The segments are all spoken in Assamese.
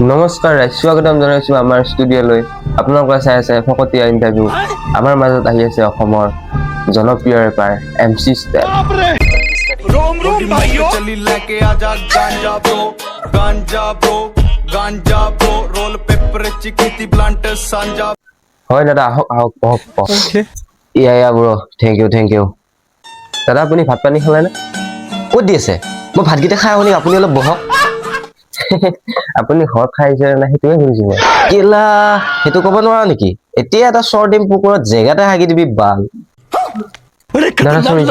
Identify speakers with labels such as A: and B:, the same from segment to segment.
A: নমস্কাৰ স্বাগতম জনাইছো আমাৰ ষ্টুডিঅ'লৈ। আপোনালোকে চাই আছে ফকতীয়া ইণ্টাৰভিউ। আমাৰ মাজত আহি আছে অসমৰ জনপ্ৰিয় ৰেপাৰ MC Step।
B: रोम रोम भाइयों चली लेके आजा गांजा ब्रो रोल पेपर चिकिती प्लांट सांजा
A: হয় দাদা, আহক আহক বহক বহক। ইয়া ব্ৰ, থেংক ইউ দাদা। আপুনি ভাত পানী খালে নে?
C: ক'ত দি আছে? মই ভাতকেইটা খাই আহো নেকি? আপুনি অলপ বহক।
A: আপুনি ঘৰত খাই আহিছে নে সেইটোৱে সুধিছো মই।
C: কেলা সেইটো ক'ব নোৱাৰা নেকি? এতিয়া এটা শ্বৰ্ট ডিম পুকুৰত জেগাতে হাগি দিবি বাল।
A: দাদা চৰি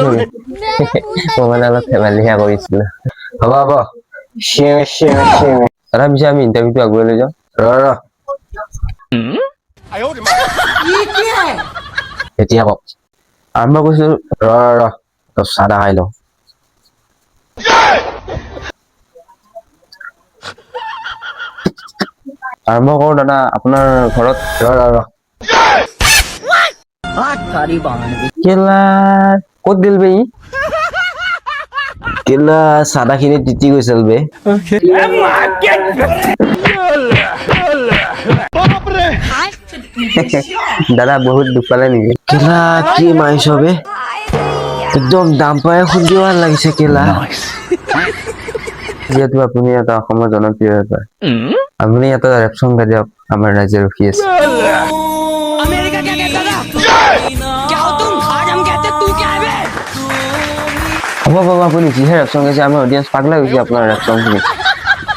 A: মই মানে অলপ ধেমালিহে কৰিছিলো।
C: হ'ব হ'ব।
A: দাদা পিছে আমি ইণ্টাৰভিউটো আগুৱাই লৈ যাওঁ।
C: ৰ এতিয়া কওক।
A: আৰম্ভ কৰিছো।
C: ৰ চাহ তাহ খাই লওঁ।
A: আৰম্ভ কৰো দাদা। আপোনাৰ ঘৰত
C: ৰ
A: কেলা ক'ত দিল বে ই?
C: কেলা চাদা খিনি তিতি গৈছিল বে।
A: দাদা বহুত দুখ পালে নেকি?
C: কেলা কি মাৰিছ বে? একদম দাম পাই খুন্দিব লাগিছে কেলা।
A: যিহেতু আপুনি এটা অসমৰ জনপ্ৰিয় ৰেপাৰ, আপুনি এটা ৰেপ সং গাই দিয়ক, আমাৰ ৰাইজে ৰখি আছে।
D: अमेरिका क्या कहता था? क्या हो तुम? आज हम कहते तू क्या है बे?
A: হ'ব আপুনি যিহে ৰেপ সং গাইছে, আমাৰ অডিয়েঞ্চ পাগলা গৈছে আপোনাৰ ৰেপ সং শুনি।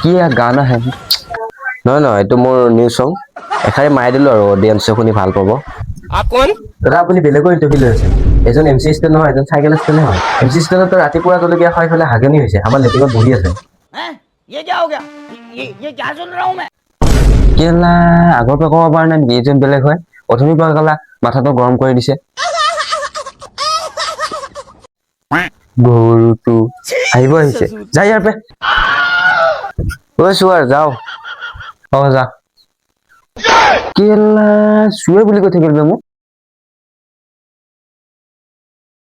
A: কি গান আহে।
C: নহয় এইটো মোৰ নিউ চং। এষাৰি মাৰি দিলো আৰু অডিয়েঞ্চে শুনি ভাল পাব।
A: দাদা আপুনি বেলেগৰ ইণ্টাৰভিউ লৈ আছে। এজন MC ষ্টেণ্ড নহয়, এজন চাইকেল ষ্টেণ্ডে হয়। MC ষ্টেণ্ডতো ৰাতিপুৱা জলকীয়া খাই পেলাই হাগনি হৈছে, আমাৰ লেটিঙত বহি আছে।
D: हैं? ये क्या हो गया? ये क्या सुन रहा हूँ मैं?
A: কেলা আগৰ পৰা ক'ব পৰা নাই নেকি? এজন বেলেগ হয়, অথনিৰ পৰা কেলা মাথাটো গৰম কৰি দিছে। গৰুটো আহিব আহিছে, যাই ইয়াৰ পৰা।
C: কৈছো আৰু যাও।
A: যা। কেলা চুৱে বুলি কৈ থাকিল বে মোক।